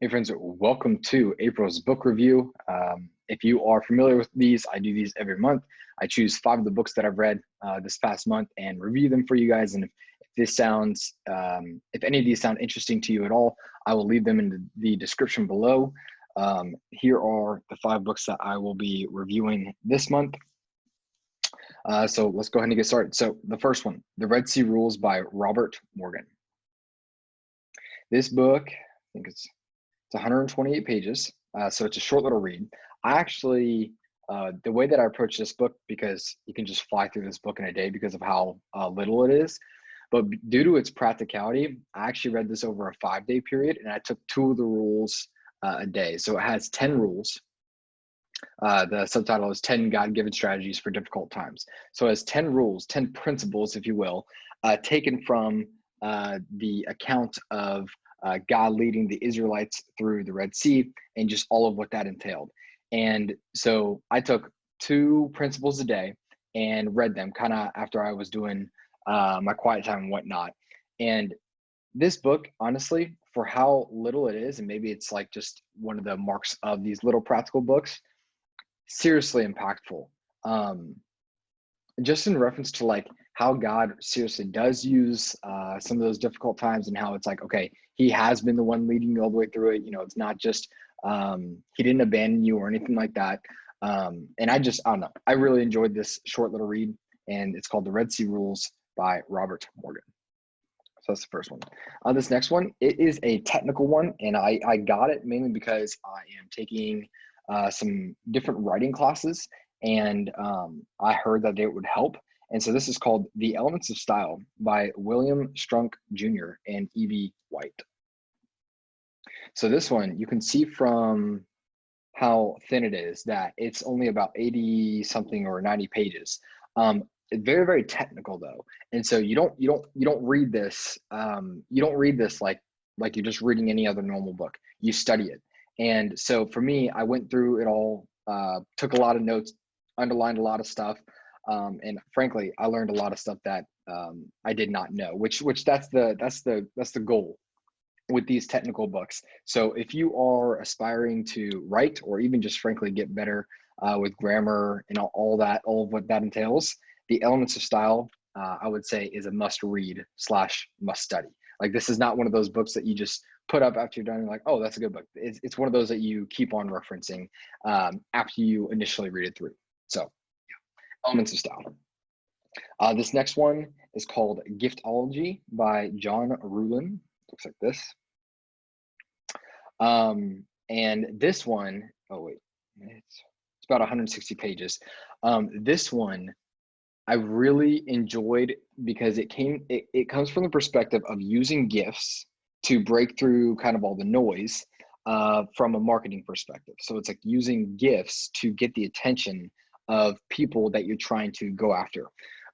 Hey friends, welcome to April's book review. If you are familiar with these, I do these every month. I choose 5 of the books that I've read this past month and review them for you guys. And if any of these sound interesting to you at all, I will leave them in the description below. Here are the 5 books that I will be reviewing this month. So let's go ahead and get started. So the first one, The Red Sea Rules by Robert Morgan. This book, I think it's 128 pages, so it's a short little read. I actually, the way that I approach this book, because you can just fly through this book in a day because of how little it is, but due to its practicality, I actually read this over a 5-day period, and I took 2 of the rules a day. So it has 10 rules. The subtitle is 10 God-Given Strategies for Difficult Times. So it has 10 rules, 10 principles, if you will, taken from the account of God leading the Israelites through the Red Sea and just all of what that entailed. And so I took 2 principles a day and read them kind of after I was doing my quiet time and whatnot. And this book, honestly, for how little it is, and maybe it's like just one of the marks of these little practical books, seriously impactful. Just in reference to like how God seriously does use some of those difficult times, and how it's like, okay, he has been the one leading you all the way through it. You know, it's not just he didn't abandon you or anything like that. And I don't know, I really enjoyed this short little read, and it's called The Red Sea Rules by Robert Morgan. So that's the first one. This next one, it is a technical one, and I got it mainly because I am taking some different writing classes, and I heard that it would help. And so this is called The Elements of Style by William Strunk Jr. and Evie White. So this one, you can see from how thin it is that it's only about 80 something or 90 pages. Very, very technical though. And so you don't read this, like you're just reading any other normal book. You study it. And so for me, I went through it all, took a lot of notes, underlined a lot of stuff. And frankly, I learned a lot of stuff that I did not know, which that's the goal with these technical books. So if you are aspiring to write, or even just frankly get better with grammar and all of what that entails, The Elements of Style, I would say, is a must read / must study. Like, this is not one of those books that you just put up after you're done and like, oh, that's a good book. It's one of those that you keep on referencing after you initially read it through. So yeah, Elements of Style. This next one is called Giftology by John Ruhlin. Looks like this. And this one, oh wait, it's about 160 pages. This one I really enjoyed because it comes from the perspective of using gifts to break through kind of all the noise from a marketing perspective. So it's like using gifts to get the attention of people that you're trying to go after.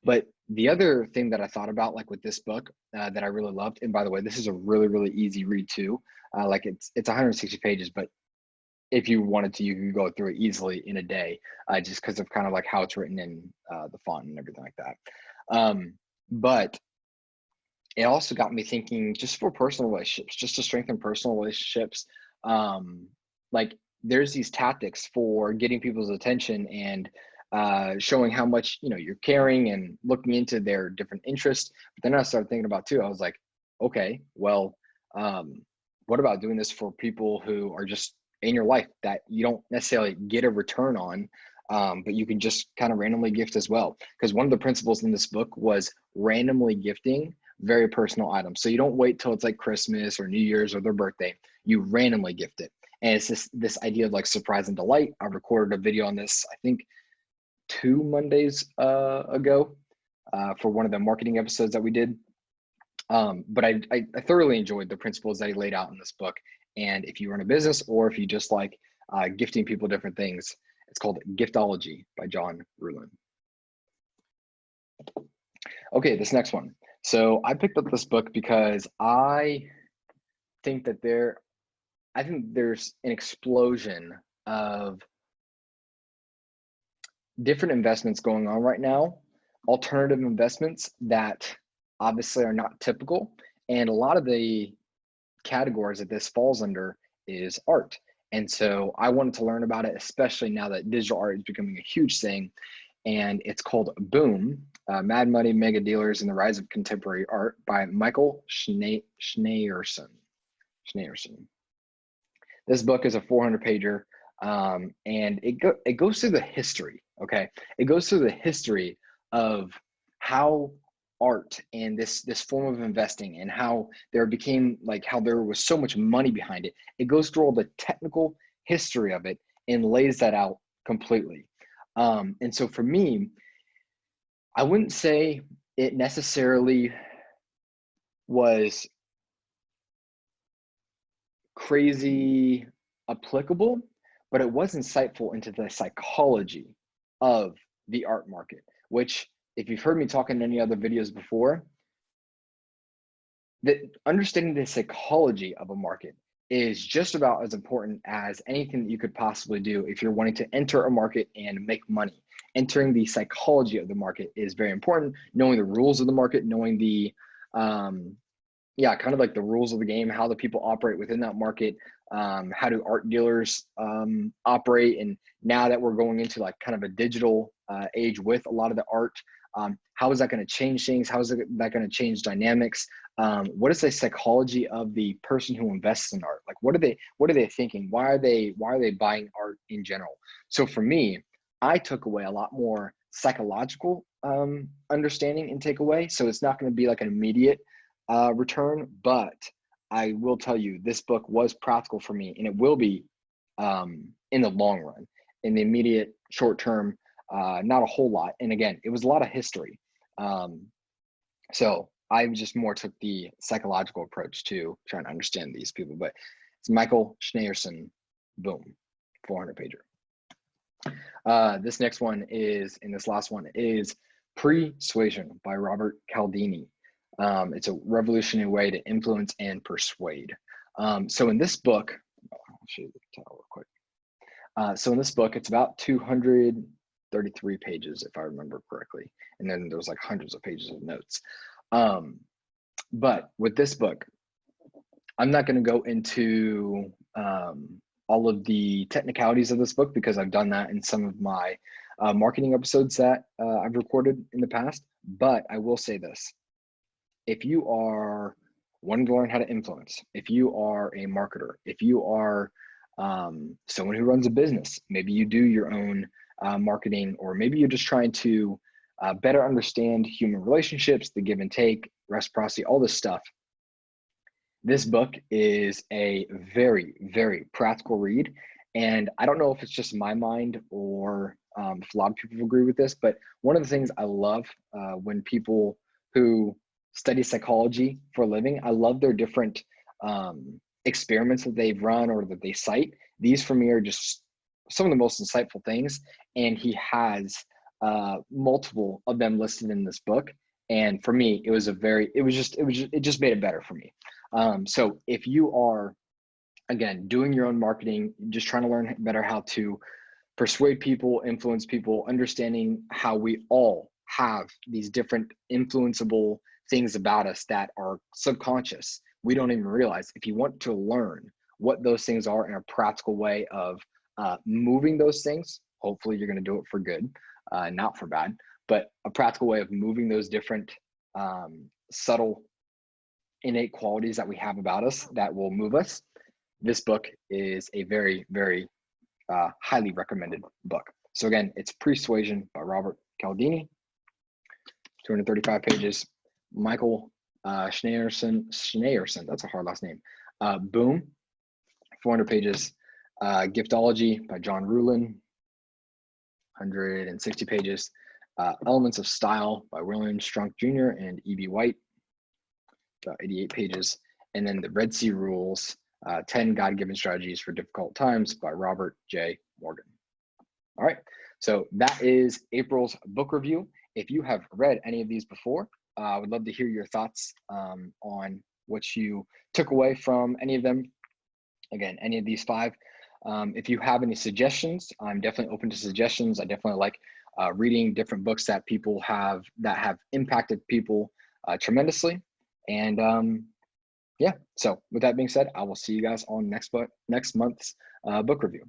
But the other thing that I thought about, like with this book that I really loved, and by the way, this is a really, really easy read too. Like it's 160 pages, but if you wanted to, you could go through it easily in a day, just because of kind of like how it's written in the font and everything like that. But it also got me thinking, just for personal relationships, just to strengthen personal relationships, like there's these tactics for getting people's attention and showing how much you're caring and looking into their different interests. But then I started thinking about too, I was like, okay, well, what about doing this for people who are just in your life that you don't necessarily get a return on, but you can just kind of randomly gift as well? Because one of the principles in this book was randomly gifting very personal items. So you don't wait till it's like Christmas or New Year's or their birthday. You randomly gift it. And it's this idea of like surprise and delight. I recorded a video on this, I think 2 Mondays ago for one of the marketing episodes that we did. But I thoroughly enjoyed the principles that he laid out in this book. And if you run a business, or if you just like gifting people different things, it's called Giftology by John Ruhlin. Okay, this next one. So I picked up this book because I think that there's an explosion of different investments going on right now, alternative investments that obviously are not typical. And a lot of the categories that this falls under is art. And so I wanted to learn about it, especially now that digital art is becoming a huge thing. And it's called Boom, Mad Money, Mega Dealers, and the Rise of Contemporary Art by Michael Shnayerson. This book is a 400-pager, and it goes through the history, okay? It goes through the history of how art and this form of investing and how there became, like, how there was so much money behind it. It goes through all the technical history of it and lays that out completely. And so for me, I wouldn't say it necessarily was crazy applicable, but it was insightful into the psychology of the art market, which, if you've heard me talk in any other videos before, that understanding the psychology of a market is just about as important as anything that you could possibly do if you're wanting to enter a market and make money. Entering the psychology of the market is very important. Knowing the rules of the market, knowing the kind of like the rules of the game, how the people operate within that market, how do art dealers operate, and now that we're going into like kind of a digital age with a lot of the art, how is that going to change things? How is that going to change dynamics? What is the psychology of the person who invests in art? Like, what are they thinking? Why are they buying art in general? So for me, I took away a lot more psychological understanding and takeaway. So it's not going to be like an immediate return, but I will tell you, this book was practical for me, and it will be in the long run. In the immediate short term, not a whole lot. And again, it was a lot of history. So I just more took the psychological approach to trying to understand these people. But it's Michael Shnayerson, Boom, 400-pager. This next one is, and this last one is Pre-Suasion by Robert Cialdini. It's a revolutionary way to influence and persuade. So in this book, I'll show you the title real quick. So in this book, it's about 233 pages, if I remember correctly. And then there's like hundreds of pages of notes. But with this book, I'm not going to go into all of the technicalities of this book, because I've done that in some of my marketing episodes that I've recorded in the past. But I will say this. If you are wanting to learn how to influence, if you are a marketer, if you are someone who runs a business, maybe you do your own marketing, or maybe you're just trying to better understand human relationships, the give and take, reciprocity, all this stuff, this book is a very, very practical read. And I don't know if it's just my mind or if a lot of people agree with this, but one of the things I love when people who study psychology for a living, I love their different experiments that they've run or that they cite. These for me are just some of the most insightful things. And he has multiple of them listed in this book. And for me, it just made it better for me. So if you are, again, doing your own marketing, just trying to learn better how to persuade people, influence people, understanding how we all have these different influenceable things about us that are subconscious, we don't even realize. If you want to learn what those things are in a practical way of moving those things, hopefully you're going to do it for good, not for bad, but a practical way of moving those different subtle innate qualities that we have about us that will move us. This book is a very, very highly recommended book. So again, it's Pre-Suasion by Robert Cialdini, 235 pages. Michael Shnayerson, that's a hard last name. Boom, 400 pages. Giftology by John Ruhlin, 160 pages. Elements of Style by William Strunk Jr. and E.B. White, about 88 pages. And then the Red Sea Rules, 10 God-Given Strategies for Difficult Times by Robert J. Morgan. All right, so that is April's book review. If you have read any of these before, I would love to hear your thoughts on what you took away from any of them. Again, any of these 5. If you have any suggestions, I'm definitely open to suggestions. I definitely like reading different books that people have that have impacted people tremendously. And yeah. So with that being said, I will see you guys on next month's book review.